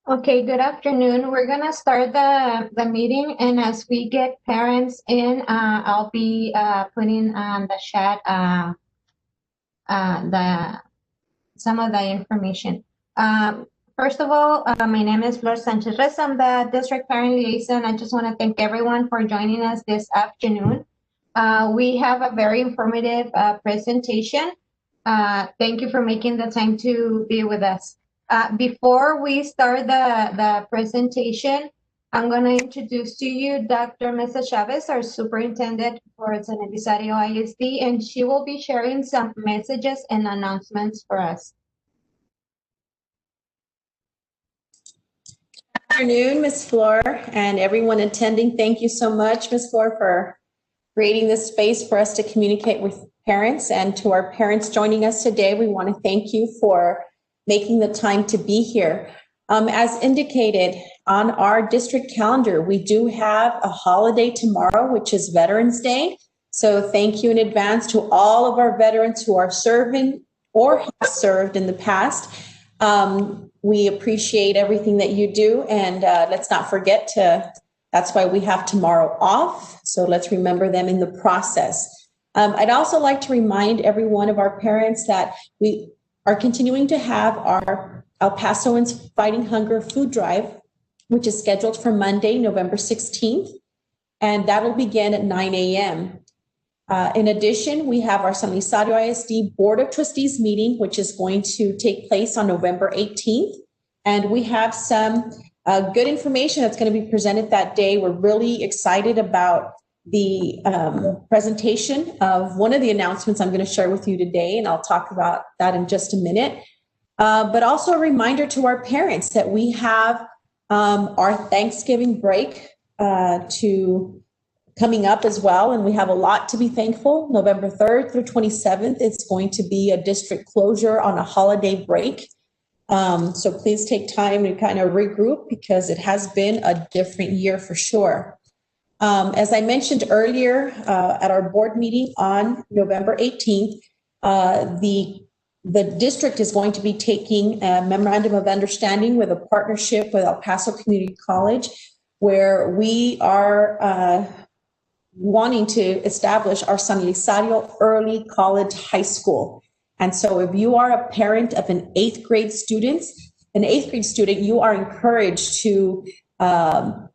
Okay, good afternoon. We're gonna start the meeting, and as we get parents in, I'll be putting on the chat the some of the information. First of all, my name is Flor Sanchez Reyes. I'm the district parent liaison. I just want to thank everyone for joining us this afternoon. We have a very informative presentation. Thank you for making the time to be with us. Before we start the presentation, I'm going to introduce to you Dr. Mesa Chavez, our superintendent for San Elizario I.S.D, and she will be sharing some messages and announcements for us. Good afternoon, Ms. Flor, and everyone attending. Thank you so much, Ms. Flor, for creating this space for us to communicate with parents. And to our parents joining us today, we want to thank you for making the time to be here. As indicated on our district calendar, we do have a holiday tomorrow, which is Veterans Day. So thank you in advance to all of our veterans who are serving or have served in the past. We appreciate everything that you do, and let's not forget that's why we have tomorrow off. So let's remember them in the process. I'd also like to remind every one of our parents that we are continuing to have our El Pasoans Fighting Hunger food drive, which is scheduled for Monday, November 16th, and that will begin at 9 a.m. In addition, we have our San Elizario I.S.D Board of Trustees meeting, which is going to take place on November 18th. And we have some good information that's going to be presented that day. We're really excited about the presentation of one of the announcements I'm going to share with you today, and I'll talk about that in just a minute. But also a reminder to our parents that we have our Thanksgiving break coming up as well, and we have a lot to be thankful. November 3rd through 27th, it's going to be a district closure on a holiday break. So please take time to kind of regroup because it has been a different year for sure. As I mentioned earlier at our board meeting on November 18th, the district is going to be taking a memorandum of understanding with a partnership with El Paso Community College, where we are wanting to establish our San Elizario Early College High School. And so if you are a parent of an eighth grade student, you are encouraged to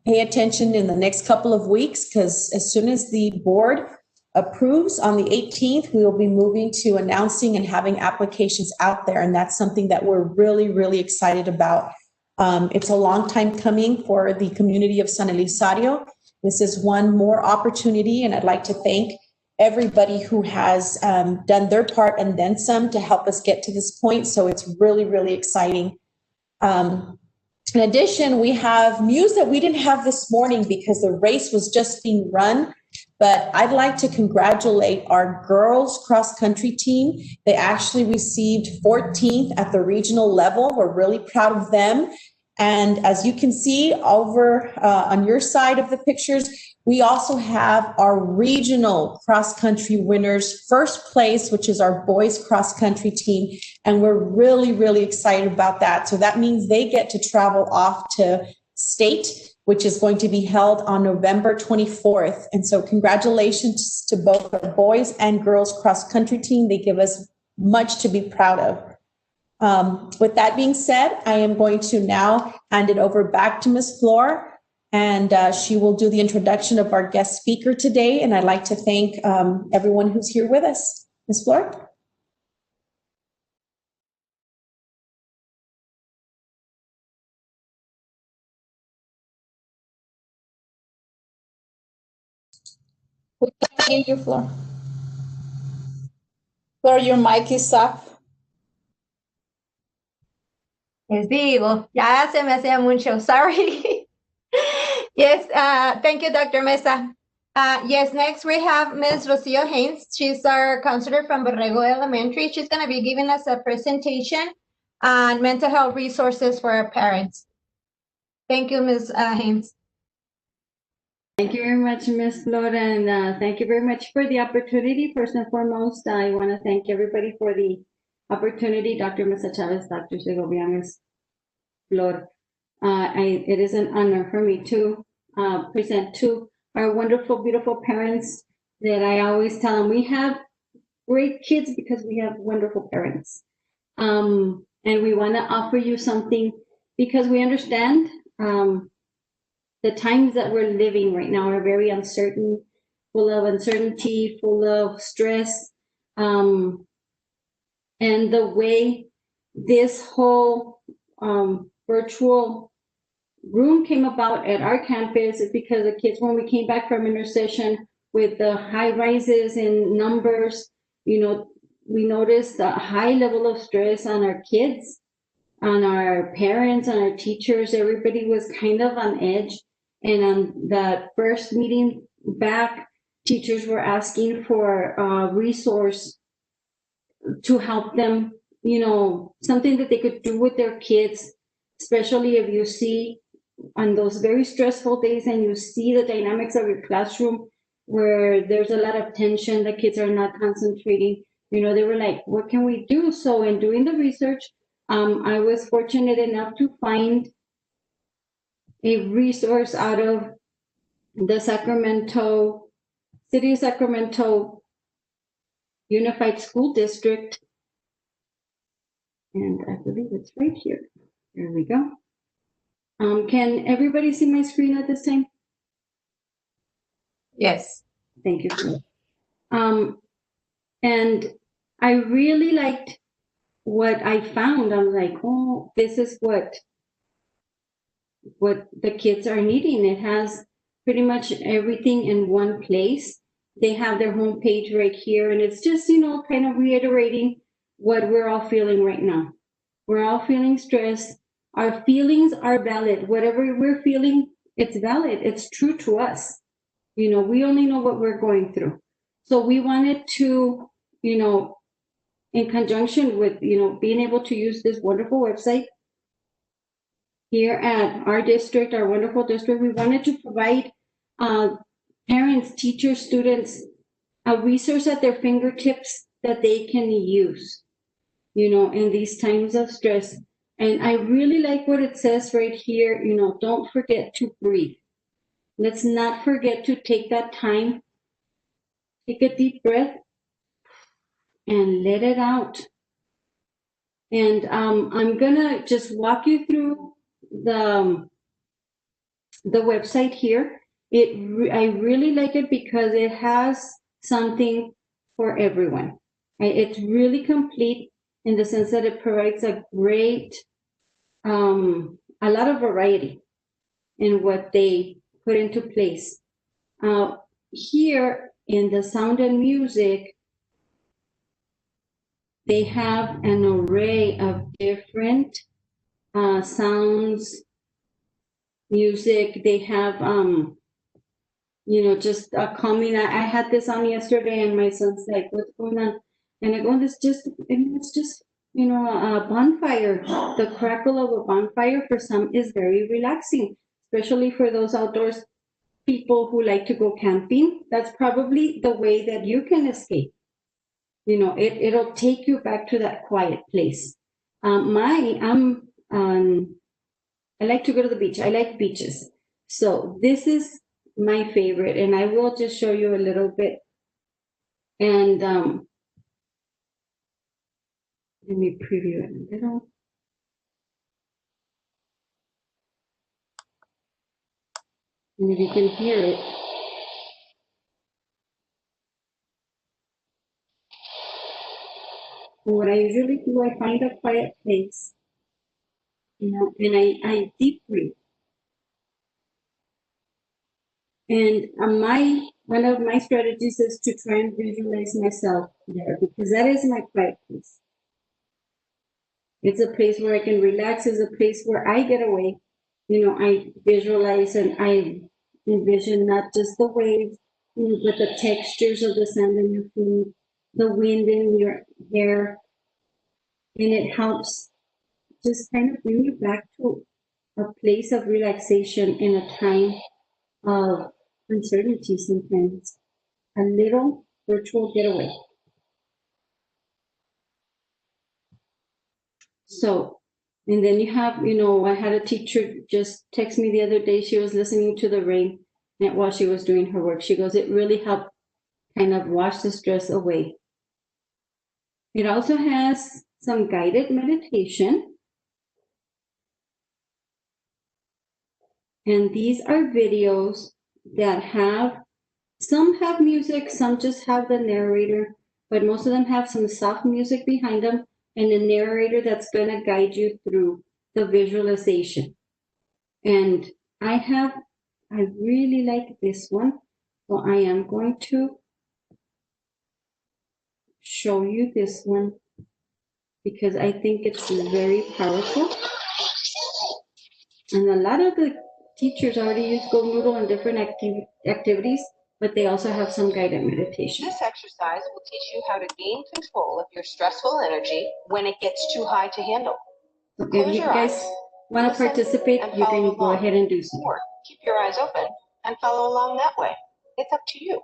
pay attention in the next couple of weeks, because as soon as the board approves on the 18th, we will be moving to announcing and having applications out there. And that's something that we're really, really excited about. It's a long time coming for the community of San Elizario. This is one more opportunity, and I'd like to thank everybody who has done their part and then some to help us get to this point. So it's really, really exciting. In addition, we have news that we didn't have this morning because the race was just being run, but I'd like to congratulate our girls cross-country team. They actually received 14th at the regional level. We're really proud of them. And as you can see over on your side of the pictures, we also have our regional cross-country winners, first place, which is our boys cross-country team. And we're really, really excited about that. So that means they get to travel off to state, which is going to be held on November 24th. And so congratulations to both our boys and girls cross-country team. They give us much to be proud of. With that being said, I am going to now hand it over back to Ms. Flor, and she will do the introduction of our guest speaker today. And I'd like to thank everyone who's here with us. Ms. Flor? We can't hear you, Flor. Flor, your mic is up. Les digo, ya se me hacía mucho, sorry. Yes, thank you, Dr. Mesa. Yes, next we have Ms. Rocio Haynes. She's our counselor from Borrego Elementary. She's going to be giving us a presentation on mental health resources for our parents. Thank you, Ms. Haynes. Thank you very much, Ms. Flor, and thank you very much for the opportunity. First and foremost, I want to thank everybody for the opportunity, Dr. Mesa Chavez, Dr. Segovia, Ms. Flor. It is an honor for me to present to our wonderful, beautiful parents that I always tell them we have great kids because we have wonderful parents. And we want to offer you something because we understand the times that we're living right now are very uncertain, full of uncertainty, full of stress. And the way this whole virtual room came about at our campus is because the kids, when we came back from intercession with the high rises in numbers, we noticed a high level of stress on our kids, on our parents, on our teachers. Everybody was kind of on edge. And on that first meeting back, teachers were asking for a resource to help them, something that they could do with their kids, especially if you see on those very stressful days and you see the dynamics of your classroom where there's a lot of tension, the kids are not concentrating. They were like, what can we do? So in doing the research, I was fortunate enough to find a resource out of the City of Sacramento Unified School District. And I believe it's right here. There we go. Can everybody see my screen at this time? Yes. Thank you. And I really liked what I found. I'm like, oh, this is what the kids are needing. It has pretty much everything in one place. They have their homepage right here, and it's just, kind of reiterating what we're all feeling right now. We're all feeling stressed. Our feelings are valid. Whatever we're feeling, it's valid. It's true to us. We only know what we're going through. So we wanted to, in conjunction with, being able to use this wonderful website here at our district, our wonderful district, we wanted to provide parents, teachers, students, a resource at their fingertips that they can use, in these times of stress. And I really like what it says right here, don't forget to breathe. Let's not forget to take that time, take a deep breath, and let it out. And I'm gonna just walk you through the website here. I really like it because it has something for everyone. It's really complete in the sense that it provides a great, a lot of variety in what they put into place. Here in the sound and music, they have an array of different sounds, music. They have, just calming. I had this on yesterday, and my son's like, "What's going on?" And I go, "It's just, a bonfire. The crackle of a bonfire for some is very relaxing, especially for those outdoors people who like to go camping. That's probably the way that you can escape. It'll take you back to that quiet place. I like to go to the beach. I like beaches. So this is my favorite, and I will just show you a little bit. And let me preview it a little. And if you can hear it. And what I usually do, I find a quiet place, and I deep breathe. And one of my strategies is to try and visualize myself there, because that is my quiet place. It's a place where I can relax. It's a place where I get away. I visualize and I envision not just the waves, but the textures of the sand in your feet, the wind in your hair. And it helps just kind of bring you back to a place of relaxation in a time of uncertainty sometimes. A little virtual getaway. So And then you have, I had a teacher just text me the other day. She was listening to the rain while she was doing her work. She goes, it really helped kind of wash the stress away. It also has some guided meditation. And these are videos that some have music, some just have the narrator, but most of them have some soft music behind them and a narrator that's going to guide you through the visualization. And I really like this one. So I am going to show you this one because I think it's very powerful. And a lot of the teachers already use Go Noodle in different activities, but they also have some guided meditation. This exercise will teach you how to gain control of your stressful energy when it gets too high to handle. So Close if you your guys eyes, want to listen, participate, and you follow can go along. ahead and do so. Or keep your eyes open and follow along that way. It's up to you.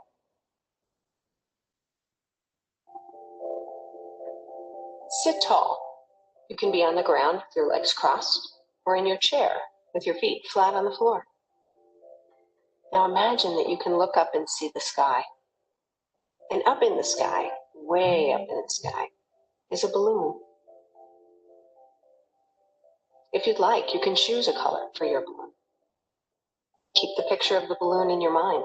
Sit tall. You can be on the ground with your legs crossed or in your chair with your feet flat on the floor. Now imagine that you can look up and see the sky. And up in the sky, way up in the sky, is a balloon. If you'd like, you can choose a color for your balloon. Keep the picture of the balloon in your mind.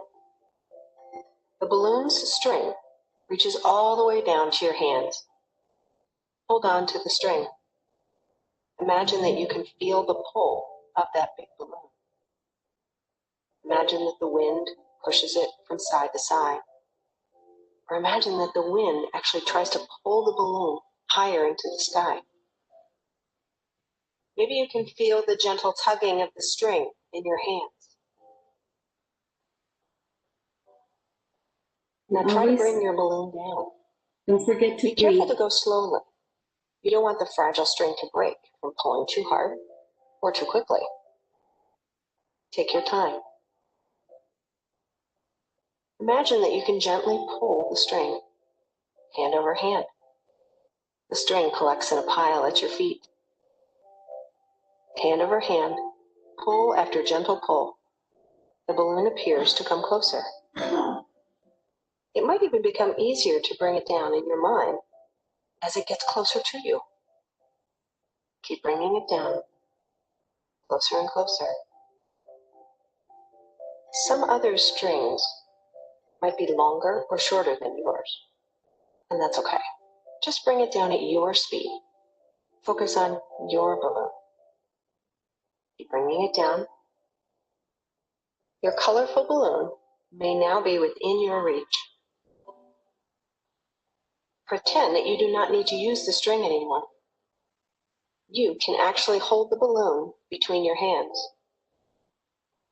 The balloon's string reaches all the way down to your hands. Hold on to the string. Imagine that you can feel the pull of that big balloon. Imagine that the wind pushes it from side to side. Or imagine that the wind actually tries to pull the balloon higher into the sky. Maybe you can feel the gentle tugging of the string in your hands. Now try to bring your balloon down. Don't forget to Be careful breathe. to go slowly. You don't want the fragile string to break from pulling too hard or too quickly. Take your time. Imagine that you can gently pull the string, hand over hand. The string collects in a pile at your feet. Hand over hand, pull after gentle pull. The balloon appears to come closer. It might even become easier to bring it down in your mind as it gets closer to you. Keep bringing it down, closer and closer. Some other strings might be longer or shorter than yours, and that's okay. Just bring it down at your speed. Focus on your balloon. Keep bringing it down. Your colorful balloon may now be within your reach. Pretend that you do not need to use the string anymore. You can actually hold the balloon between your hands.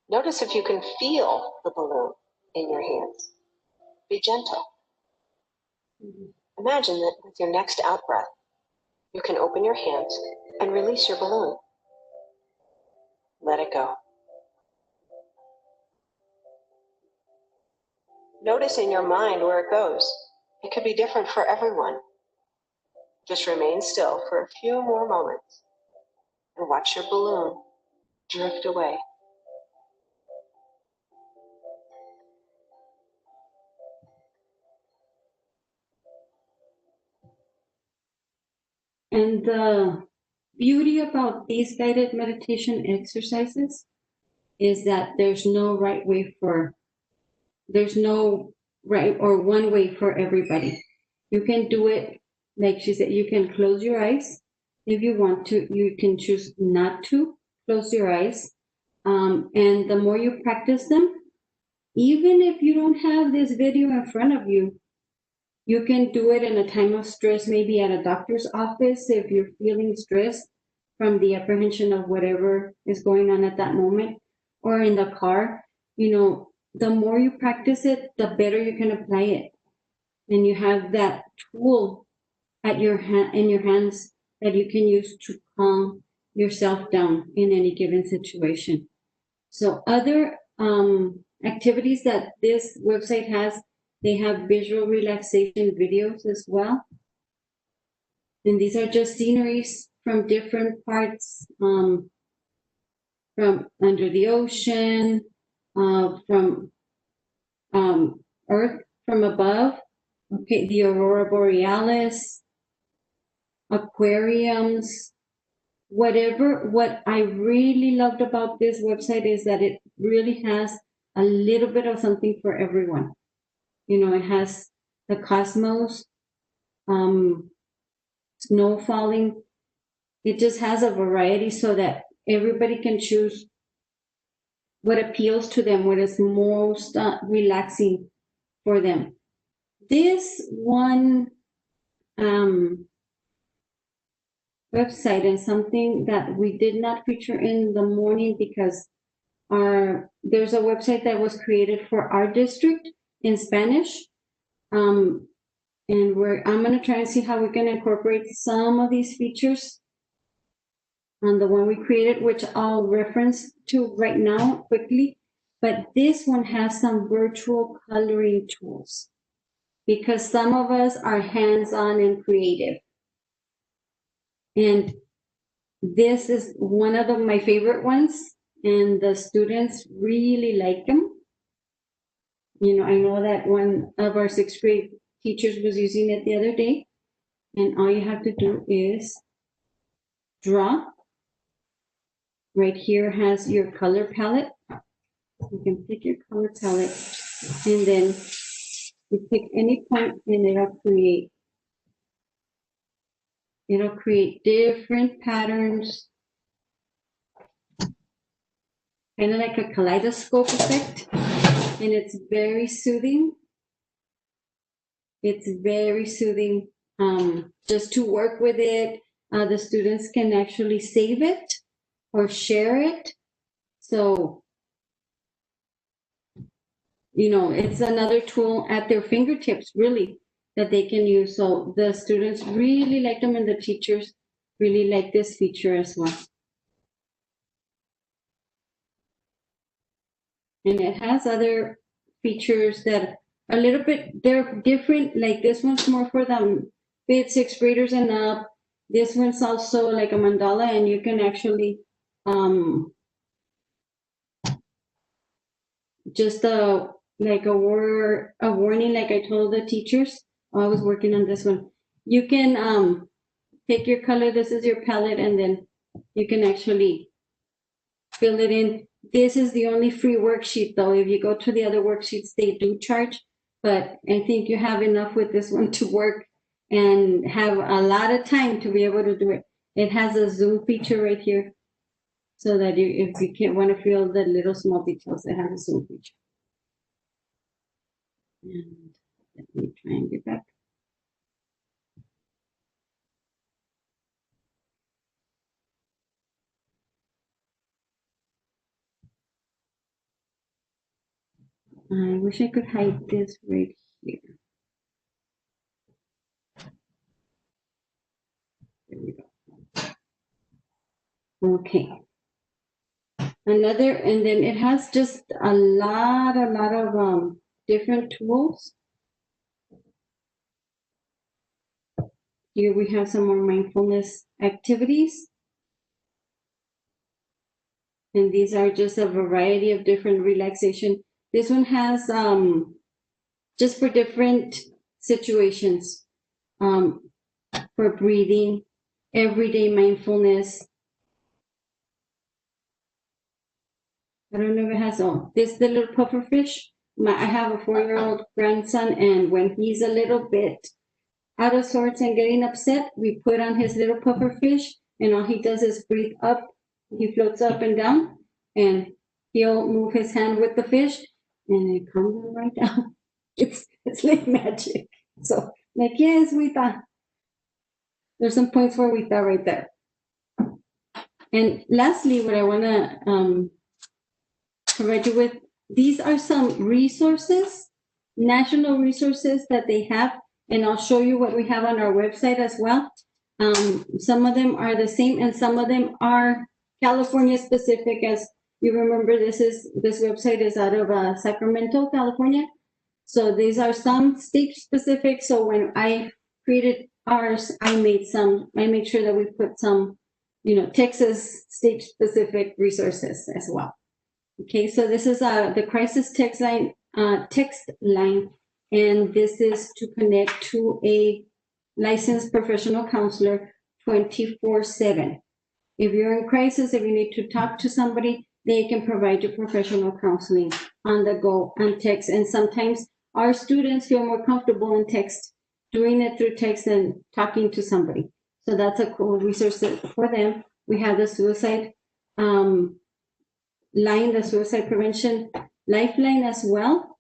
Notice if you can feel the balloon in your hands. Be gentle. Imagine that with your next out-breath, you can open your hands and release your balloon. Let it go. Notice in your mind where it goes. It could be different for everyone. Just remain still for a few more moments and watch your balloon drift away. And the beauty about these guided meditation exercises is that there's no right or one way for everybody. You can do it, like she said, you can close your eyes. If you want to, you can choose not to close your eyes. And the more you practice them, even if you don't have this video in front of you, you can do it in a time of stress, maybe at a doctor's office if you're feeling stressed from the apprehension of whatever is going on at that moment, or in the car. The more you practice it, the better you can apply it. And you have that tool in your hands that you can use to calm yourself down in any given situation. So other activities that this website has, they have visual relaxation videos as well. And these are just sceneries from different parts, from under the ocean, from Earth from above, okay, the aurora borealis, aquariums, whatever. What I really loved about this website is that it really has a little bit of something for everyone. You know, it has the cosmos, snow falling. It just has a variety so that everybody can choose what appeals to them, what is most relaxing for them. This one website, and something that we did not feature in the morning because there's a website that was created for our district in Spanish. And I'm going to try and see how we can incorporate some of these features on the one we created, which I'll reference to right now quickly. But this one has some virtual coloring tools because some of us are hands-on and creative. And this is one of my favorite ones, and the students really like them. You know, I know that one of our sixth grade teachers was using it the other day, and all you have to do is draw. Right here has your color palette. You can pick your color palette, and then you pick any point, and it'll create different patterns, kind of like a kaleidoscope effect, and it's very soothing. It's very soothing just to work with it. The students can actually save it or share it. So, you know, it's another tool at their fingertips, really, that they can use. So the students really like them, and the teachers really like this feature as well. And it has other features that a little bit, they're different. Like this one's more for the fifth, sixth graders and up. This one's also like a mandala, and you can actually just like a warning, like I told the teachers. I was working on this one. You can pick your color. This is your palette, and then you can actually fill it in. This is the only free worksheet, though. If you go to the other worksheets, they do charge, but I think you have enough with this one to work and have a lot of time to be able to do it. It has a zoom feature right here, so that if you can't want to feel the little small details, it has a zoom feature. And let me try and get back. I wish I could hide this right here. There we go. Okay. And then it has just a lot of different tools. Here we have some more mindfulness activities. And these are just a variety of different relaxation. This one has just for different situations, for breathing, everyday mindfulness. I don't know if it has this the little puffer fish. I have a 4-year-old grandson, and when he's a little bit out of sorts and getting upset, we put on his little puffer fish, and all he does is breathe up. He floats up and down, and he'll move his hand with the fish, and it comes right down. It's like magic. So, like, yes, Wita. There's some points for Wita right there. And lastly, what I want to provide you with, these are some resources, national resources that they have, and I'll show you what we have on our website as well. Some of them are the same, and some of them are California specific. As you remember, this website is out of Sacramento, California. So these are some state specific. So when I created ours, I made sure that we put some, Texas state specific resources as well. Okay, so this is the crisis text line, and this is to connect to a licensed professional counselor 24/7. If you're in crisis, if you need to talk to somebody, they can provide you professional counseling on the go and text. And sometimes our students feel more comfortable in text, doing it through text than talking to somebody. So that's a cool resource for them. We have the suicide line, the suicide prevention lifeline as well,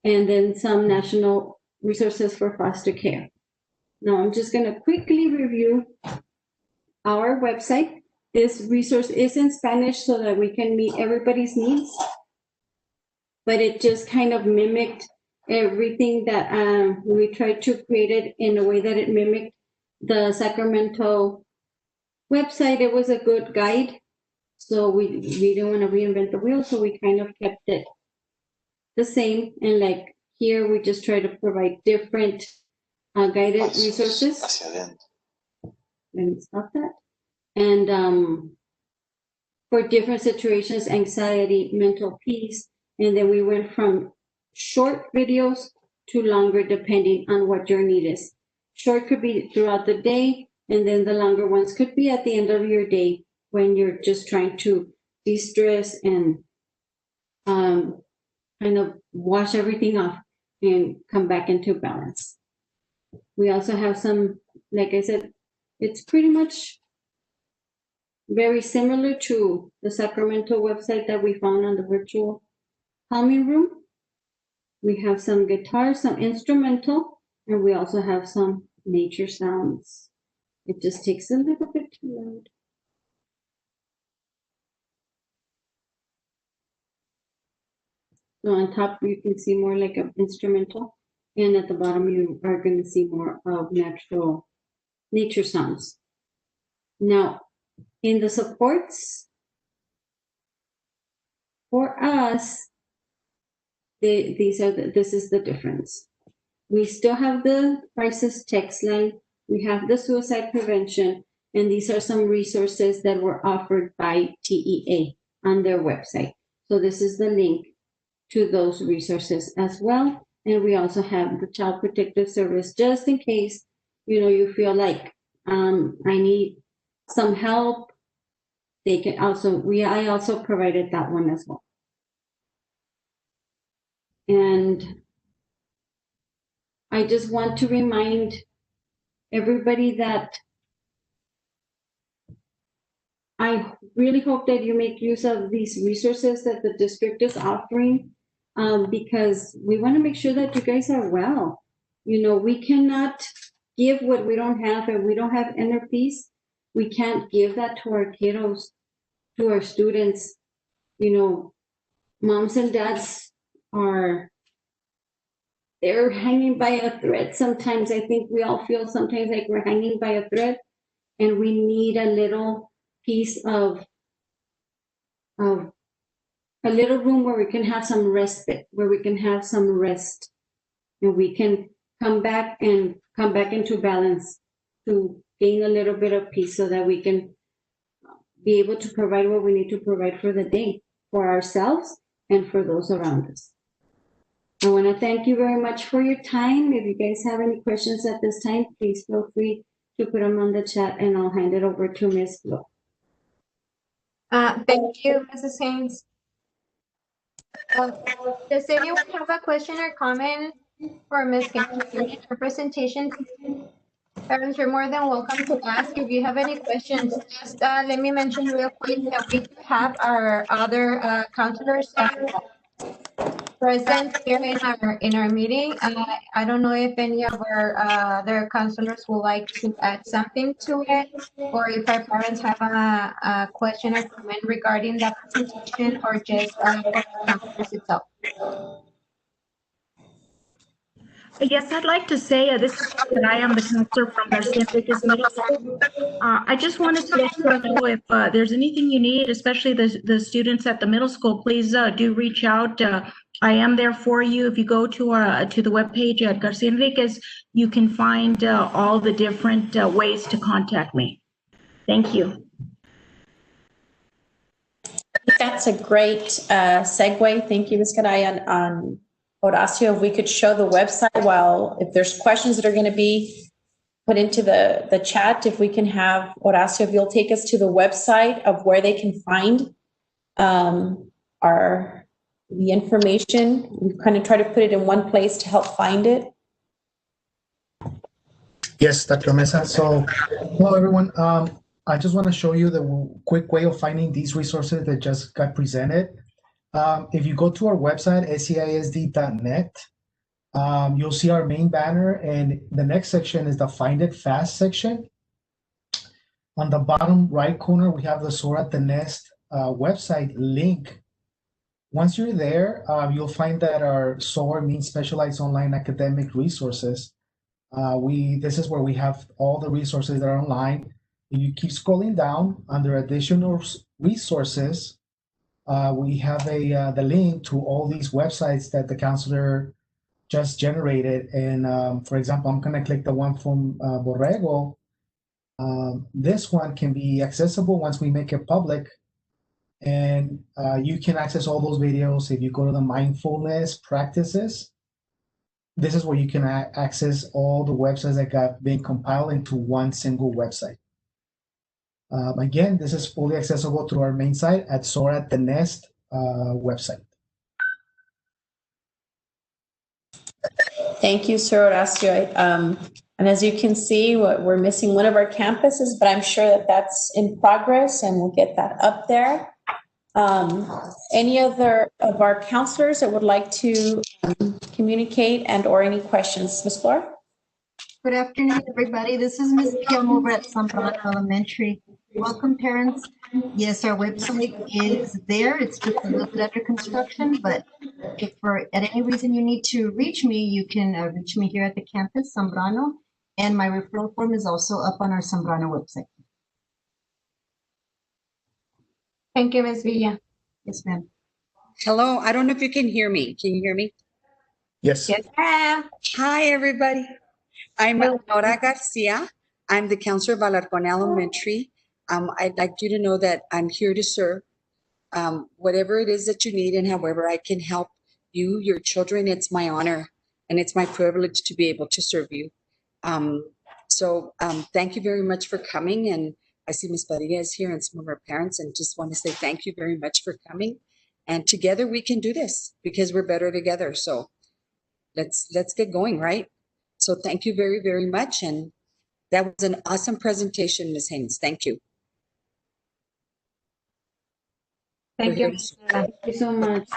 and then some national resources for foster care. Now I'm just going to quickly review our website. This resource is in Spanish so that we can meet everybody's needs, but it just kind of mimicked everything that we tried to create it in a way that it mimicked the Sacramento website. It was a good guide, so we didn't want to reinvent the wheel, so we kind of kept it the same. And like here, we just try to provide different guided resources. Let me stop that. And for different situations, anxiety, mental peace. And then we went from short videos to longer, depending on what your need is. Short could be throughout the day, and then the longer ones could be at the end of your day when you're just trying to de-stress and kind of wash everything off and come back into balance. We also have some, like I said, it's pretty much very similar to the Sacramento website that we found on the virtual calming room. We have some guitar, some instrumental, and we also have some nature sounds. It just takes a little bit to load. So on top, you can see more like an instrumental, and at the bottom, you are going to see more of natural nature sounds. Now, in the supports, for us, this is the difference. We still have the crisis text line, we have the suicide prevention, and these are some resources that were offered by TEA on their website. So this is the link to those resources as well. And we also have the Child Protective Service, just in case, you feel like I need some help. They can also, I also provided that one as well. And I just want to remind everybody that I really hope that you make use of these resources that the district is offering, because we want to make sure that you guys are well. We cannot give what we don't have. If we don't have inner peace, we can't give that to our kiddos, to our students. Moms and dads they're hanging by a thread sometimes. I think we all feel sometimes like we're hanging by a thread, and we need a little piece of a little room where we can have some respite, where we can have some rest, and we can come back into balance to gain a little bit of peace so that we can be able to provide what we need to provide for the day, for ourselves and for those around us. I want to thank you very much for your time. If you guys have any questions at this time, please feel free to put them on the chat, and I'll hand it over to Ms. Flo. Thank you, Mrs. Haynes. Does anyone have a question or comment for Ms. Haynes during her presentation? Parents, you're more than welcome to ask if you have any questions. Just let me mention real quick that we do have our other counselors present here in our meeting. I don't know if any of our other counselors would like to add something to it, or if our parents have a question or comment regarding that presentation, or just for the counselors itself. Yes, I'd like to say this is that I am the counselor from Garcia Enriquez Middle School. I just wanted to let you know if there's anything you need, especially the students at the middle school, please do reach out. I am there for you. If you go to the webpage at Garcia Enriquez, you can find all the different ways to contact me. Thank you. That's a great segue. Thank you, Ms. Garay, on Horacio. If we could show the website while, if there's questions that are going to be put into the chat, if we can have Horacio, if you'll take us to the website of where they can find the information. We kind of try to put it in one place to help find it. Yes, Dr. Mesa. So, hello, everyone. I just want to show you the quick way of finding these resources that just got presented. If you go to our website, seisd.net, you'll see our main banner, and the next section is the Find It Fast section. On the bottom right corner, we have the Soar at the Nest website link. Once you're there, you'll find that our SOAR means Specialized Online Academic Resources. This is where we have all the resources that are online. If you keep scrolling down under additional resources, we have the link to all these websites that the counselor just generated. And for example, I'm going to click the one from Borrego. This one can be accessible once we make it public. And you can access all those videos if you go to the mindfulness practices. This is where you can access all the websites that got been compiled into one single website. Again, this is fully accessible through our main site at Soar at the Nest website. Thank you, Sir Horacio. And as you can see, we're missing one of our campuses, but I'm sure that that's in progress and we'll get that up there. Any other of our counselors that would like to communicate and or any questions? Ms. Flor? Good afternoon, everybody. This is Ms. Kim over at Zambrano Elementary. Welcome, parents. Yes, our website is there. It's just a little bit under construction, but if for at any reason you need to reach me, you can reach me here at the campus, Zambrano, and my referral form is also up on our Zambrano website. Thank you, Ms. Villa. Yes, ma'am. Hello, I don't know if you can hear me. Can you hear me? Yes. Yes, ma'am. Hi, everybody. I'm Nora Garcia. I'm the counselor of Alarcon Elementary. I'd like you to know that I'm here to serve. Whatever it is that you need and however I can help you, your children, it's my honor and it's my privilege to be able to serve you. So thank you very much for coming. And I see Ms. Padilla is here and some of our parents, and just want to say thank you very much for coming. And together we can do this because we're better together. So let's get going, right? So thank you very, very much. And that was an awesome presentation, Ms. Haynes. Thank you. Thank you. Thank you so much.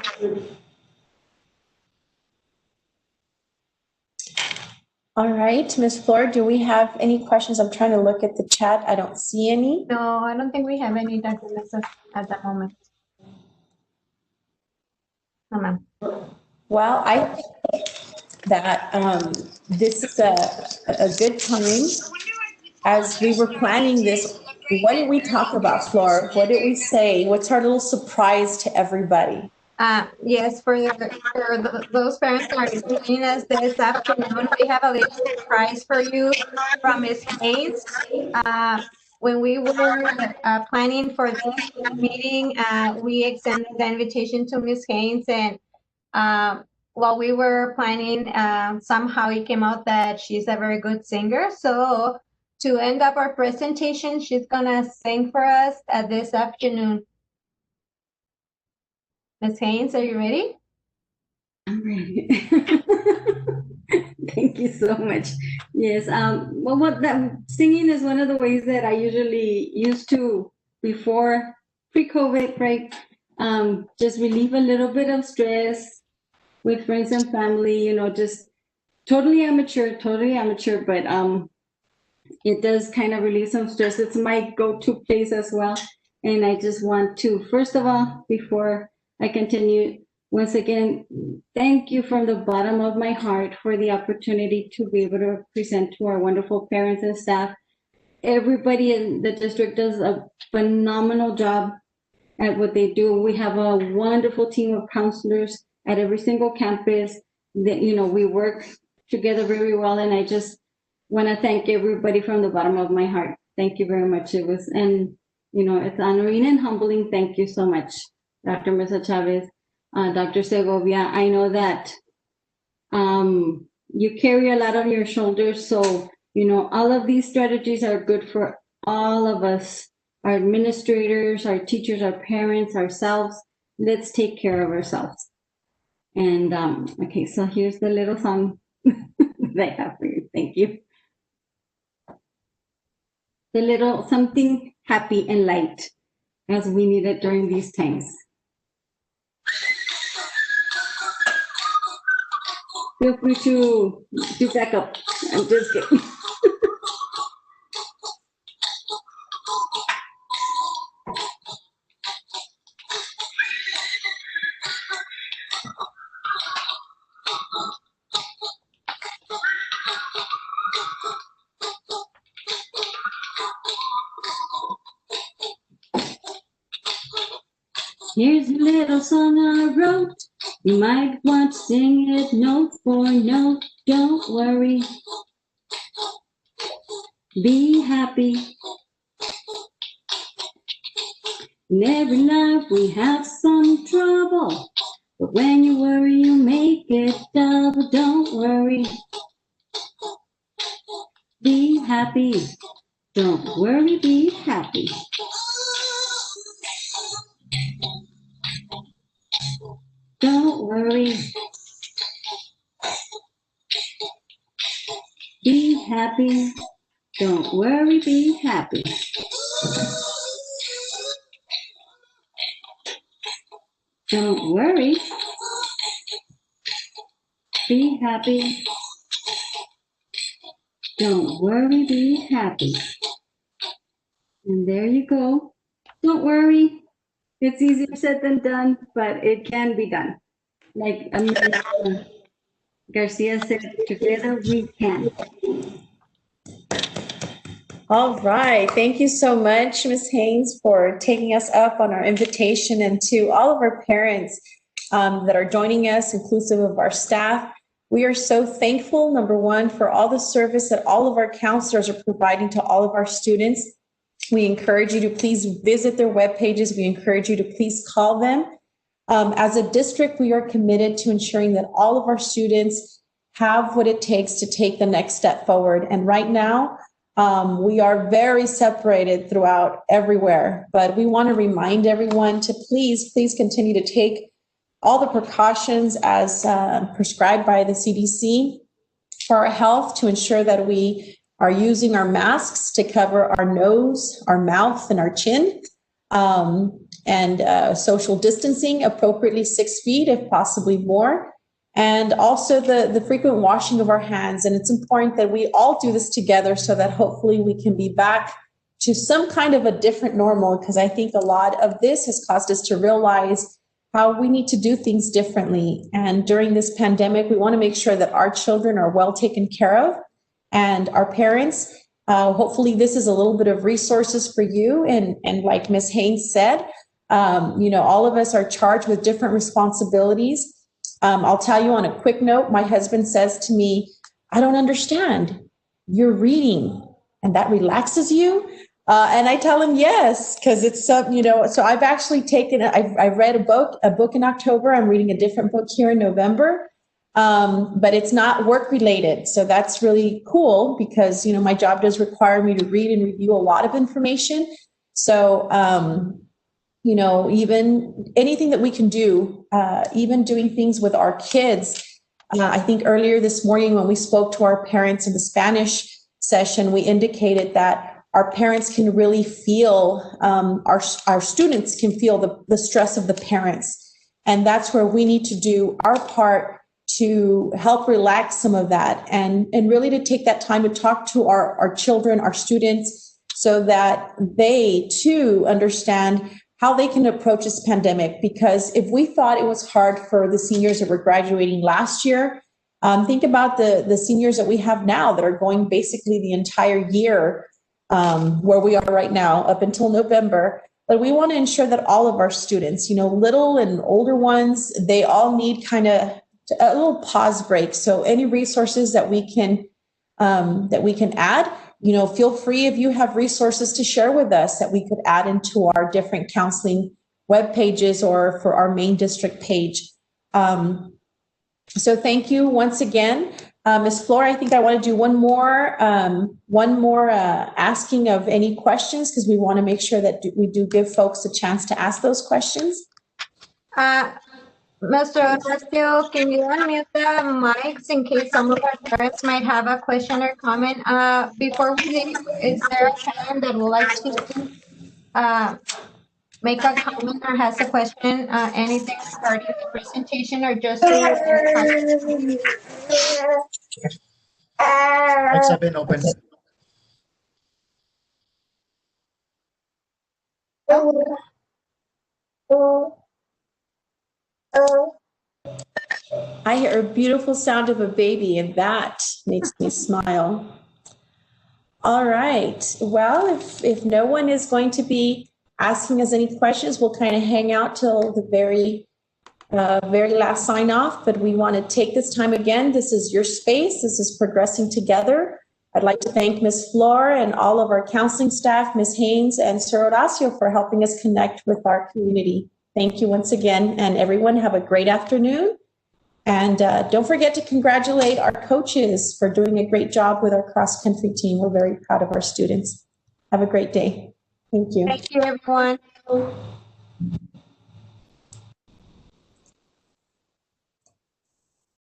All right, Ms. Flor, do we have any questions? I'm trying to look at the chat. I don't see any. No, I don't think we have any documents at the moment. No, ma'am. Well, I think that this is a good time. As we were planning this, what did we talk about, Flor? What did we say? What's our little surprise to everybody? Yes, for those parents that are joining us this afternoon, we have a little surprise for you from Ms. Haynes. When we were planning for this meeting, we extended the invitation to Ms. Haynes, and while we were planning, somehow it came out that she's a very good singer. So to end up our presentation, she's gonna sing for us this afternoon. Ms. Haynes, are you ready? I'm ready. Thank you so much. Yes. Well, singing is one of the ways that I usually used to before pre-COVID, right? Just relieve a little bit of stress with friends and family. Just totally amateur, but it does kind of relieve some stress. It's my go-to place as well. And I just want to, first of all, before I continue, once again, thank you from the bottom of my heart for the opportunity to be able to present to our wonderful parents and staff. Everybody in the district does a phenomenal job at what they do. We have a wonderful team of counselors at every single campus that, we work together very well. And I just want to thank everybody from the bottom of my heart. Thank you very much. It's honoring and humbling. Thank you so much, Dr. Mesa Chavez, Dr. Segovia. I know that you carry a lot on your shoulders. So, all of these strategies are good for all of us, our administrators, our teachers, our parents, ourselves. Let's take care of ourselves. And okay, so here's the little song that I have for you. Thank you. The little something happy and light as we need it during these times. Feel free to do backup. I'm just kidding. Here's a little song I wrote. You might want to sing it note for note. Don't worry. Be happy. In every life we have some trouble, but when you worry, you make it double. Don't worry. Be happy. Don't worry, be happy. Don't worry. Be happy. Don't worry, be happy. Don't worry. Be happy. Don't worry, be happy. And there you go. Don't worry. It's easier said than done, but it can be done. Like Garcia said, together we can. All right. Thank you so much, Ms. Haynes, for taking us up on our invitation, and to all of our parents that are joining us, inclusive of our staff. We are so thankful, number one, for all the service that all of our counselors are providing to all of our students. We encourage you to please visit their web pages. We encourage you to please call them. As a district, we are committed to ensuring that all of our students have what it takes to take the next step forward. And right now, we are very separated throughout everywhere, but we want to remind everyone to please continue to take all the precautions as prescribed by the CDC for our health, to ensure that we are using our masks to cover our nose, our mouth, and our chin, and social distancing appropriately 6 feet, if possibly more. And also the frequent washing of our hands. And it's important that we all do this together so that hopefully we can be back to some kind of a different normal, because I think a lot of this has caused us to realize how we need to do things differently. And during this pandemic, we want to make sure that our children are well taken care of, and our parents. Hopefully this is a little bit of resources for you. And like Ms. Haynes said, all of us are charged with different responsibilities. I'll tell you on a quick note, my husband says to me, I don't understand. You're reading and that relaxes you? And I tell him yes, because it's so I've actually I read a book in October. I'm reading a different book here in November, but it's not work related. So that's really cool because, my job does require me to read and review a lot of information. So, even anything that we can do, even doing things with our kids. I think earlier this morning when we spoke to our parents in the Spanish session, we indicated that our parents can really feel, our students can feel the stress of the parents. And that's where we need to do our part to help relax some of that, and really to take that time to talk to our children, our students, so that they too understand how they can approach this pandemic. Because if we thought it was hard for the seniors that were graduating last year, think about the seniors that we have now that are going basically the entire year where we are right now up until November. But we want to ensure that all of our students, little and older ones, they all need kind of a little pause break. So any resources that we can add, feel free if you have resources to share with us that we could add into our different counseling web pages or for our main district page. So thank you once again. Ms. Flora, I think I want to do one more asking of any questions, because we want to make sure that we do give folks a chance to ask those questions. Mr. Castillo, can you unmute the mics in case some of our parents might have a question or comment? Before we leave, is there a parent that would like to make a comment or has a question, anything regarding the presentation or just to Mics have been open. I hear a beautiful sound of a baby, and that makes me smile. All right. Well, if no one is going to be asking us any questions, we'll kind of hang out till the very last sign off. But we want to take this time again. This is your space. This is Progressing Together. I'd like to thank Ms. Flora and all of our counseling staff, Ms. Haynes and Sir Horacio, for helping us connect with our community. Thank you once again, and everyone have a great afternoon. And don't forget to congratulate our coaches for doing a great job with our cross-country team. We're very proud of our students. Have a great day. Thank you. Thank you, everyone.